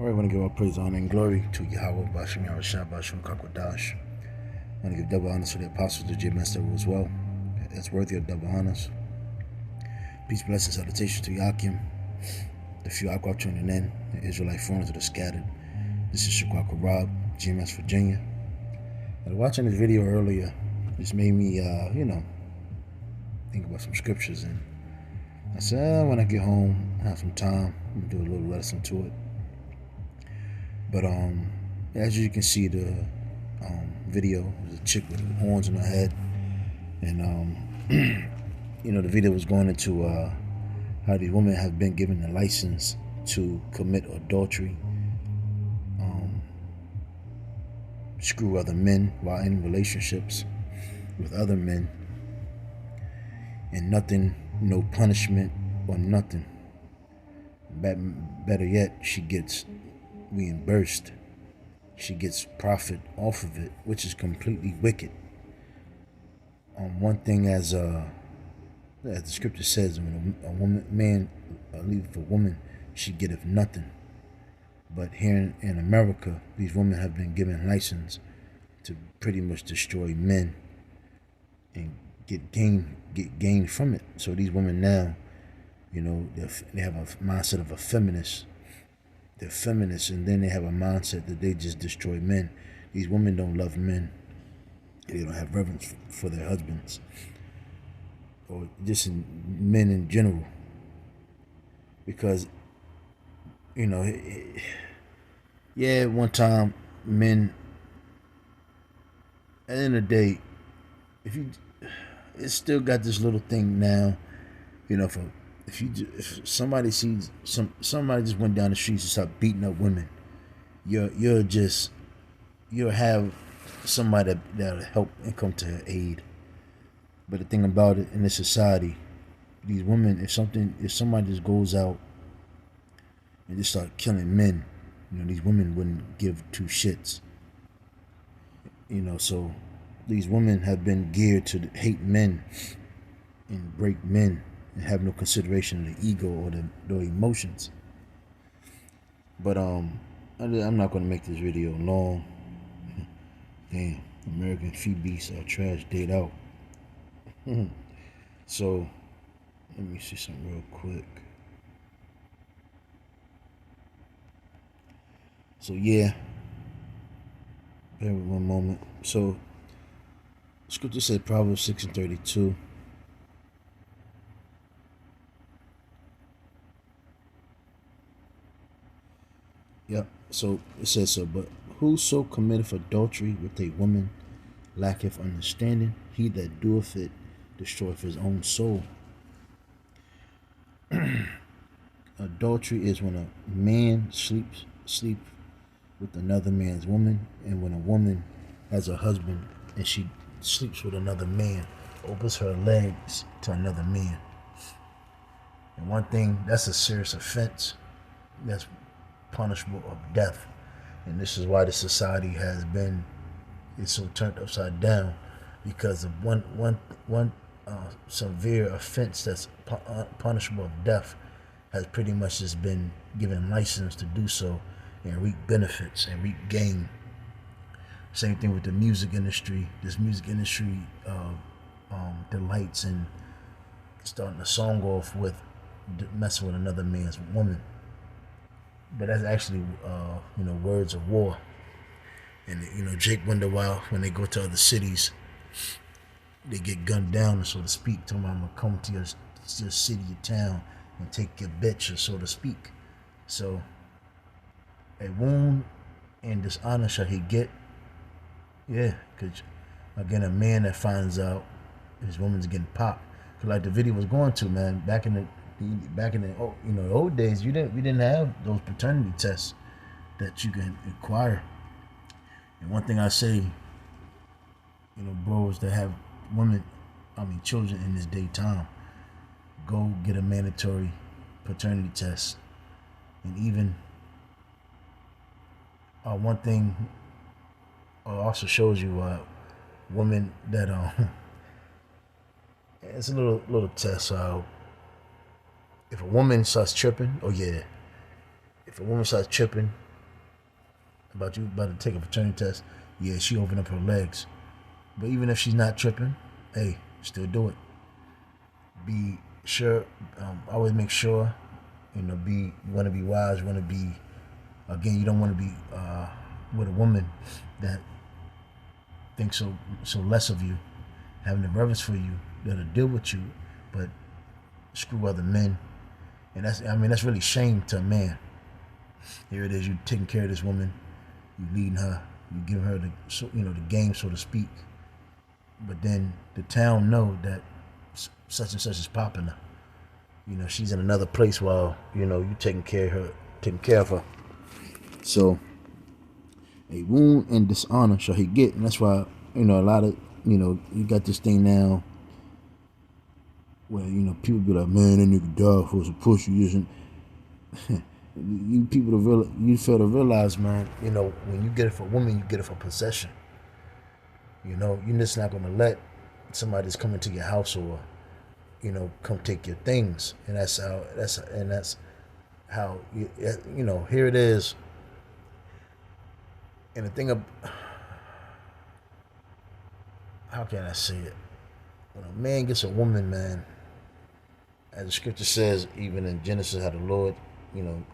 All right, I want to give all praise, honor, and glory to Yahweh, Bashim Yahushua, Bashim Kakwadash. I want to give double honors to the apostles, the J Master as well. That's worthy of double honors. Peace, blessings, salutations to Yakim, the few Aqua tuning in, the Israelite foreigners that are scattered. This is Shaquaka Rob, GMS Virginia. I was watching this video earlier. This made me, think about some scriptures. And I said, when I get home, I have some time, I'm going to do a little lesson to it. But as you can see, the video, there's a chick with horns in her head. And, the video was going into how these women have been given the license to commit adultery, screw other men while in relationships with other men, and nothing, no punishment or nothing. Better yet, she gets reimbursed. She gets profit off of it, which is completely wicked. One thing, as the scripture says, when a man leaveth a woman, she getteth nothing. But here in America, these women have been given license to pretty much destroy men and get gain from it. So these women now, they have a mindset of a feminist. They're feminists, and then they have a mindset that they just destroy men. These women don't love men. They don't have reverence for their husbands, or just men in general. Because, one time, men, at the end of the day, it's still got this little thing now, if somebody sees somebody just went down the streets and started beating up women, you'll have somebody that'll help and come to her aid. But the thing about it, in this society, these women, if somebody just goes out and just start killing men, these women wouldn't give two shits. So these women have been geared to hate men and break men and have no consideration of the ego or the emotions. But I'm not going to make this video long. Damn, American Phoebes are trash date out. So let me see something real quick. So yeah, bear with one moment. So scripture said, Proverbs 6:32. Yep. So it says so, but whoso committeth adultery with a woman lacketh understanding. He that doeth it destroyeth his own soul. Adultery is when a man sleeps with another man's woman, and when a woman has a husband and she sleeps with another man, opens her legs to another man. And one thing, that's a serious offense. That's punishable of death. And this is why the society is so turned upside down, because of one severe offense that's punishable of death has pretty much just been given license to do so and reap benefits and reap gain. Same thing with the music industry. This music industry delights in starting a song off with messing with another man's woman. But that's actually, words of war. And, Jake wonder why when they go to other cities, they get gunned down, so to speak. Tell them, I'm going to come to your city, your town, and take your bitch, so to speak. So, a wound and dishonor shall he get. Yeah, because, again, a man that finds out his woman's getting popped. Because like the video was going to, man, back in the old days, we didn't have those paternity tests that you can acquire. And one thing I say, bros that have children in this daytime, go get a mandatory paternity test. And even one thing also shows you women that it's a little test. If a woman starts tripping, if a woman starts tripping about you about to take a paternity test, yeah, she opened up her legs. But even if she's not tripping, hey, still do it. Be sure, always make sure, you want to be wise, you want to be, again, you don't want to be with a woman that thinks so less of you, having the reverence for you, that'll deal with you, but screw other men. And that's really shame to a man. Here it is, you taking care of this woman, you leading her, you give her the game, so to speak. But then the town know that such and such is popping her. She's in another place while you taking care of her. So a wound and dishonor shall he get, and that's why a lot of you got this thing now where people be like, man, that nigga died for some pussy, isn't? You people you fail to realize, man. When you get it for a woman, you get it for possession. You're just not gonna let somebody that's coming to your house or come take your things, and that's how here it is. And the thing of, how can I say it? When a man gets a woman, man, as the scripture says, even in Genesis, how the Lord,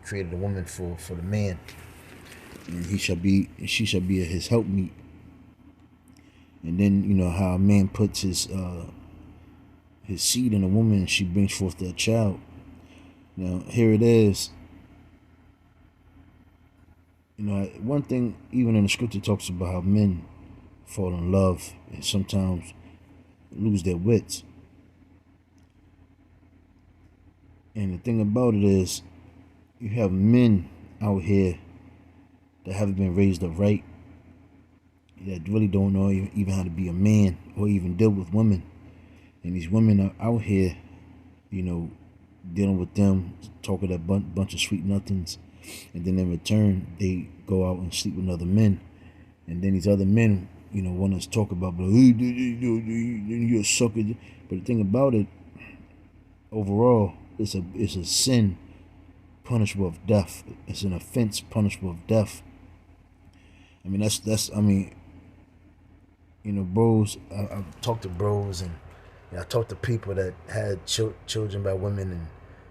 created a woman for the man, and she shall be his helpmeet. And then how a man puts his seed in a woman, and she brings forth that child. Now here it is. One thing even in the scripture talks about how men fall in love and sometimes lose their wits. And the thing about it is, you have men out here that haven't been raised up right, that really don't know even how to be a man or even deal with women. And these women are out here, dealing with them, talking that bunch of sweet nothings. And then in return, they go out and sleep with other men. And then these other men, want us to talk about, but you're a sucker. But the thing about it, overall, it's a sin punishable of death. It's an offense punishable of death. Bros. I've talked to bros, and I talked to people that had children by women and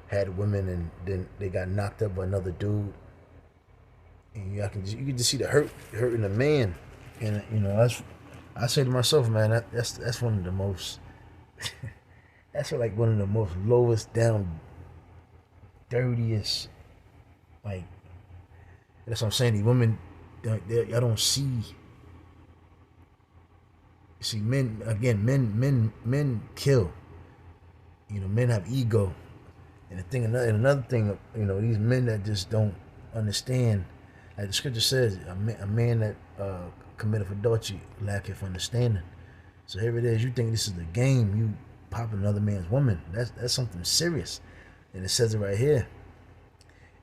had women, and then they got knocked up by another dude. And you can just see the hurt in the man. And I say to myself, man, that's one of the most that's like one of the most lowest down, dirtiest, like, that's what I'm saying. These women, I don't see. See, men again. Men kill. Men have ego, and another thing. These men that just don't understand. Like the scripture says, a man that committeth adultery lacketh understanding. So here it is. You think this is the game? You popping another man's woman? That's something serious, and it says it right here.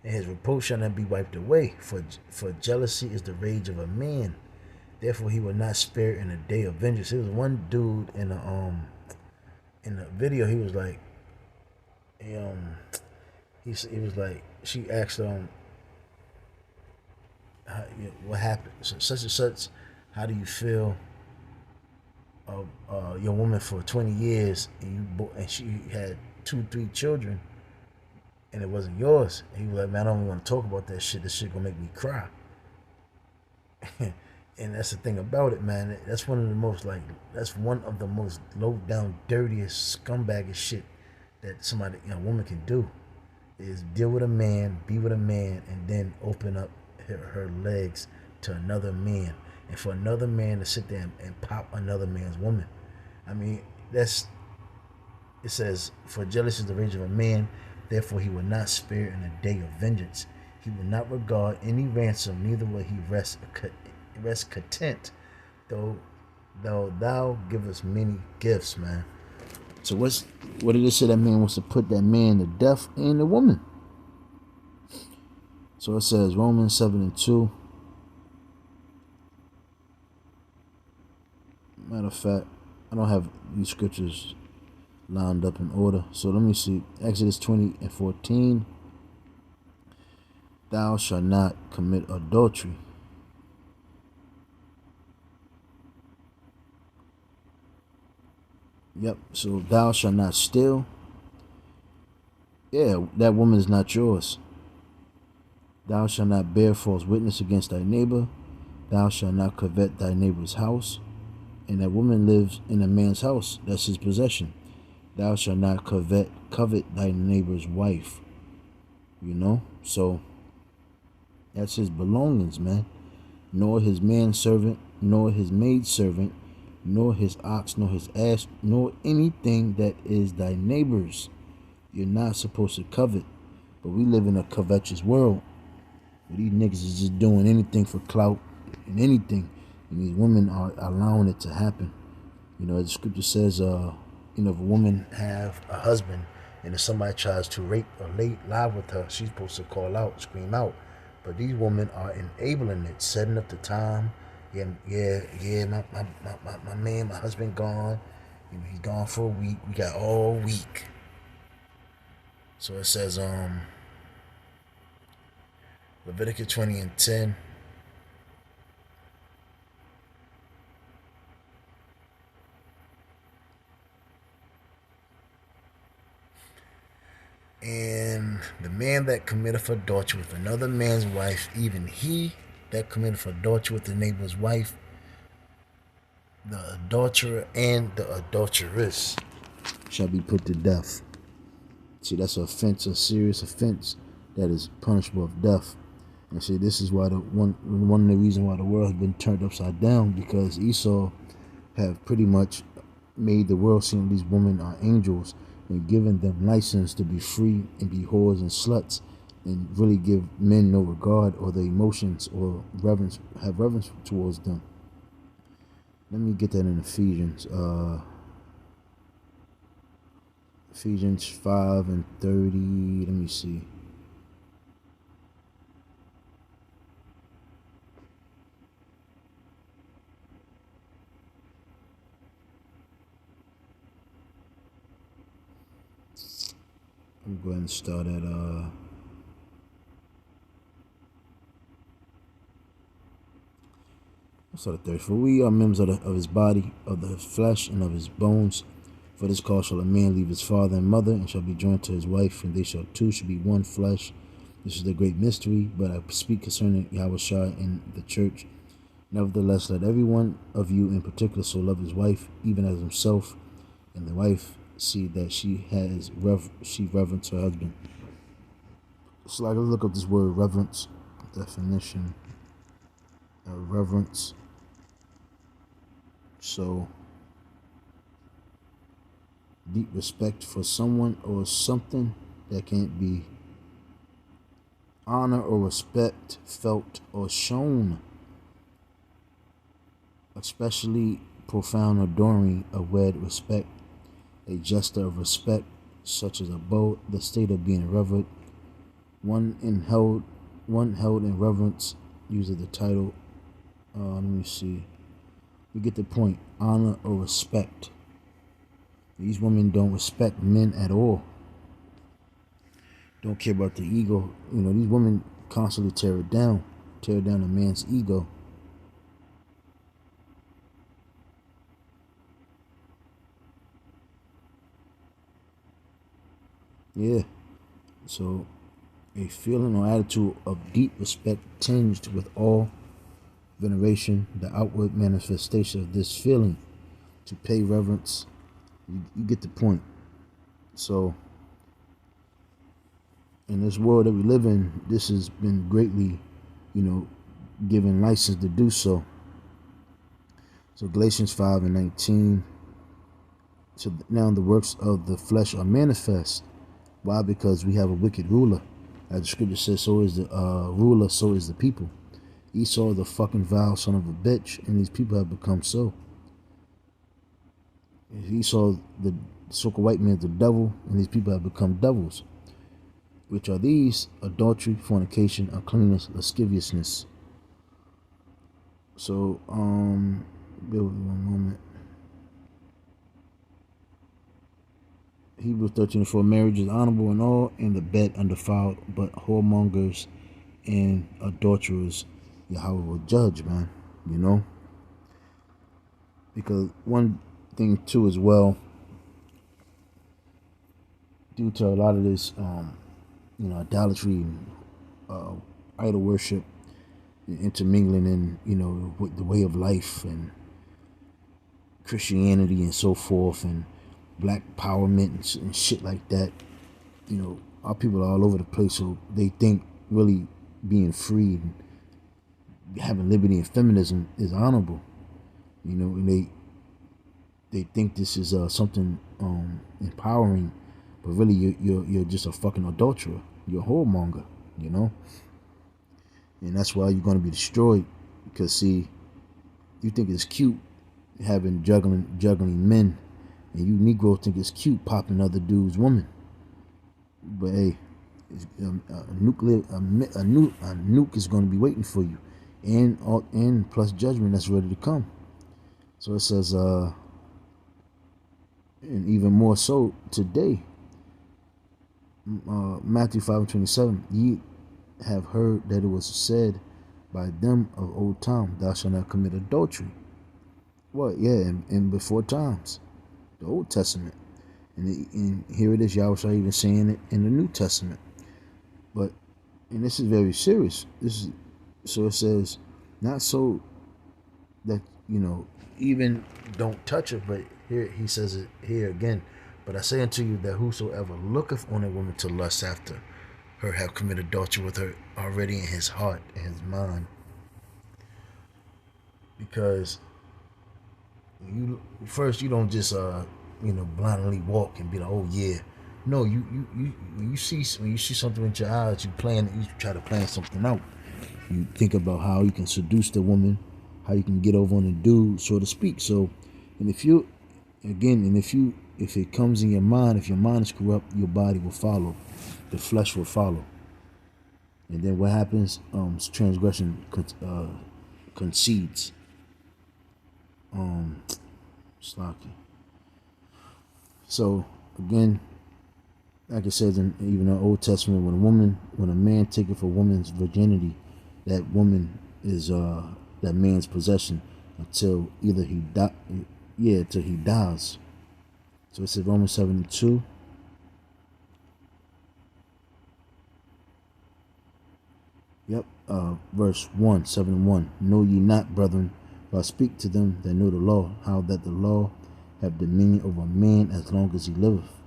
And his reproach shall not be wiped away, for jealousy is the rage of a man. Therefore, he will not spare in a day of vengeance. There was one dude in the video. He was like, he was like, she asked what happened? So, such and such. How do you feel of your woman for 20 years and she had 2-3 children and it wasn't yours? And he was like, man, I don't want to talk about that shit. This shit gonna make me cry. And that's the thing about it, man. That's one of the most low down, dirtiest, scumbaggish shit that somebody, a woman can do, is deal with a man, be with a man, and then open up her legs to another man, and for another man to sit there and pop another man's woman. It says, for jealousy is the rage of a man, therefore he will not spare in a day of vengeance. He will not regard any ransom, neither will he rest content, though thou give us many gifts, man. So what did it say? That man wants to put that man to death and the woman. So it says Romans 7:2. Matter of fact, I don't have these scriptures lined up in order. So let me see. Exodus 20:14. Thou shalt not commit adultery. Yep. So thou shalt not steal. Yeah, that woman is not yours. Thou shalt not bear false witness against thy neighbor. Thou shalt not covet thy neighbor's house. And that woman lives in a man's house. That's his possession. Thou shalt not covet thy neighbor's wife. You know? So that's his belongings, man. Nor his manservant, nor his maidservant, nor his ox, nor his ass, nor anything that is thy neighbor's. You're not supposed to covet. But we live in a covetous world. These niggas is just doing anything for clout and anything. And these women are allowing it to happen. You know, the scripture says, if a woman have a husband and if somebody tries to rape or lie with her, she's supposed to call out, scream out. But these women are enabling it, setting up the time. Yeah, my man, my husband gone. He's gone for a week. We got all week. So it says, Leviticus 20:10. And the man that committeth adultery with another man's wife, even he that committeth adultery with the neighbor's wife, the adulterer and the adulteress shall be put to death. See, that's an offense, a serious offense that is punishable of death. And see, this is why one of the reasons why the world has been turned upside down, because Esau have pretty much made the world seem these women are angels and given them license to be free and be whores and sluts and really give men no regard or their emotions or have reverence towards them. Let me get that in Ephesians. Ephesians 5:30. Let me see. I'm going to go ahead and start at start at 30. For we are members of his body, of the flesh, and of his bones. For this cause shall a man leave his father and mother, and shall be joined to his wife, and they shall be one flesh. This is the great mystery, but I speak concerning Yahushua and the church. Nevertheless, let every one of you in particular so love his wife, even as himself, and the wife see that she reverence her husband. So I gotta look up this word reverence, definition of reverence. So, deep respect for someone or something that can't be honor or respect felt or shown, especially profound adoring of wed respect, a gesture of respect such as a bow, the state of being revered, one held in reverence uses the title. Let me see. We get the point. Honor or respect. These women don't respect men at all. Don't care about the ego. You know, these women constantly tear down a man's ego. Yeah. So, a feeling or attitude of deep respect tinged with awe, veneration, the outward manifestation of this feeling, to pay reverence. You get the point. So, in this world that we live in, this has been greatly, given license to do so. So Galatians 5:19. So now the works of the flesh are manifest. Why? Because we have a wicked ruler. As the scripture says, so is the ruler, so is the people. Esau, the fucking vile son of a bitch, and these people have become so. Esau, the so-called white man, is the devil, and these people have become devils. Which are these? Adultery, fornication, uncleanness, lasciviousness. So, bear with me one moment. Hebrews 13:4, marriage is honorable and all, and the bed undefiled, but whoremongers and adulterers, Yahweh will judge, man. Because one thing too as well, due to a lot of this, idolatry and uh, idol worship, and intermingling in, with the way of life and Christianity and so forth, and black empowerment and shit like that. Our people are all over the place, so they think really being free and having liberty and feminism is honorable. And they think this is something empowering, but really you're just a fucking adulterer. You're a whoremonger, and that's why you're going to be destroyed. Because see, you think it's cute having juggling men, and you Negroes think it's cute popping other dudes' women. But hey, a nuke is going to be waiting for you, and plus judgment that's ready to come. So it says, and even more so today, Matthew 5:27, ye have heard that it was said by them of old time, thou shalt not commit adultery. What? Yeah, and before times, the Old Testament. And here it is, Yahweh even saying it in the New Testament. And this is very serious. So it says, not so that, even don't touch it, but here he says it here again. But I say unto you that whosoever looketh on a woman to lust after her have committed adultery with her already in his heart and his mind. Because you don't just blindly walk and be like, oh yeah. No, you when you see something with your eyes, you try to plan something out. You think about how you can seduce the woman, how you can get over on the dude, so to speak. So, and if it comes in your mind, if your mind is corrupt, your body will follow, the flesh will follow. And then what happens? Transgression concedes. Slocky. So again, like it says in even the Old Testament, when a man taketh a woman's virginity, that woman is that man's possession until either till he dies. So it says Romans 7:2. Yep, verse 7:1. Know ye not, brethren, for I speak to them that know the law, how that the law have dominion over a man as long as he liveth.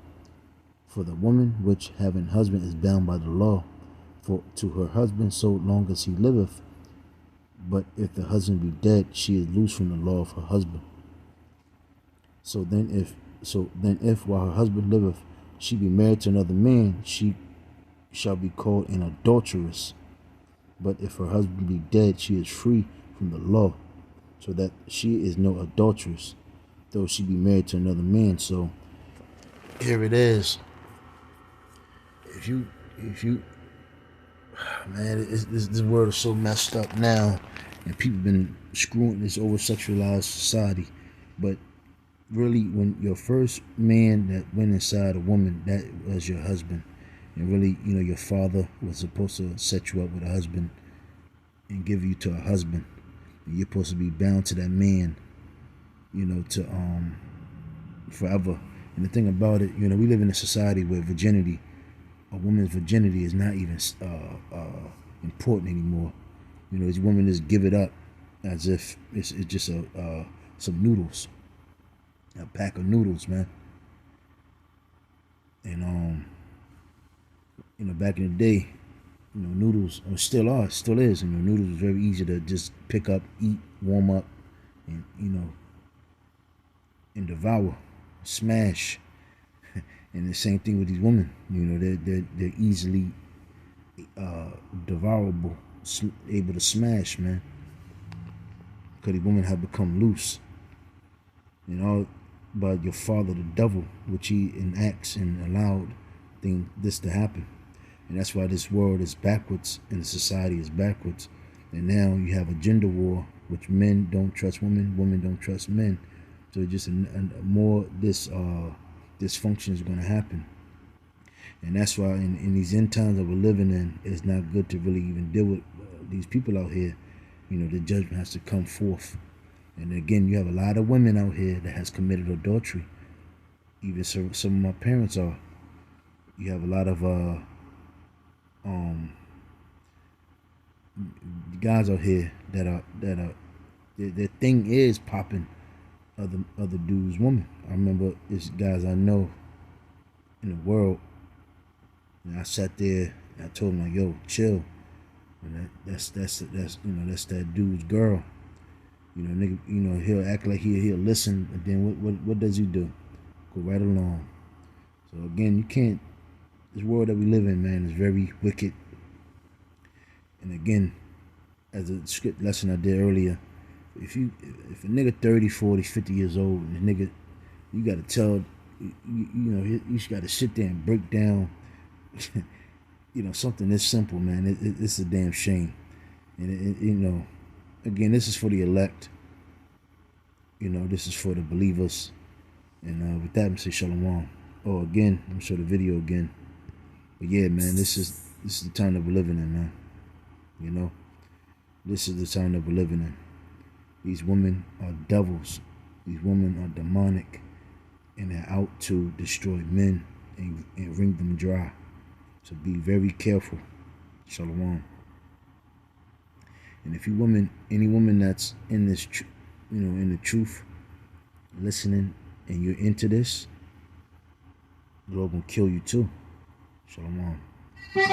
For the woman which having husband is bound by the law, for to her husband so long as he liveth. But if the husband be dead, she is loose from the law of her husband. So then if while her husband liveth, she be married to another man, she shall be called an adulteress. But if her husband be dead, she is free from the law, so that she is no adulteress, though she be married to another man. So here it is. If you man, this world is so messed up now, and people been screwing this over sexualized society. But really, when your first man that went inside a woman, that was your husband. And really, your father was supposed to set you up with a husband and give you to a husband. And you're supposed to be bound to that man, to forever. And the thing about it, we live in a society where a woman's virginity is not even important anymore. These women just give it up as if it's just some noodles, a pack of noodles, man. And back in the day, noodles still is. Noodles was very easy to just pick up, eat, warm up, and and devour, smash. And the same thing with these women. They're easily devourable, able to smash, man. Because these women have become loose. All by your father, the devil, which he enacts and allowed this to happen. And that's why this world is backwards and the society is backwards. And now you have a gender war, which men don't trust women, women don't trust men. So just more dysfunction is going to happen. And that's why in these end times that we're living in, it's not good to really even deal with these people out here. The judgment has to come forth. And again, you have a lot of women out here that has committed adultery. Even some of my parents are You have a lot of um guys out here that are their thing is popping other dudes' women. I remember it's guys I know in the world, and I sat there and I told him like, "Yo, chill." And that's that's that dude's girl. Nigga, he'll act like he'll listen, and then what does he do? Go right along. So again, you can't. This world that we live in, man, is very wicked. And again, as a script lesson I did earlier, if a nigga 30, 40, 50 years old, and a nigga, you got to tell, you got to sit there and break down, something this simple, man. It's a damn shame. And again, this is for the elect. This is for the believers. And with that, I'm saying shalom. Oh, again, I'm show the video again. But yeah, man, this is the time that we're living in, man. This is the time that we're living in. These women are devils. These women are demonic, and they're out to destroy men and wring them dry. So be very careful. Shalom. And if you women, any woman that's in this, in the truth, listening, and you're into this, the Lord gonna kill you too. Shalom.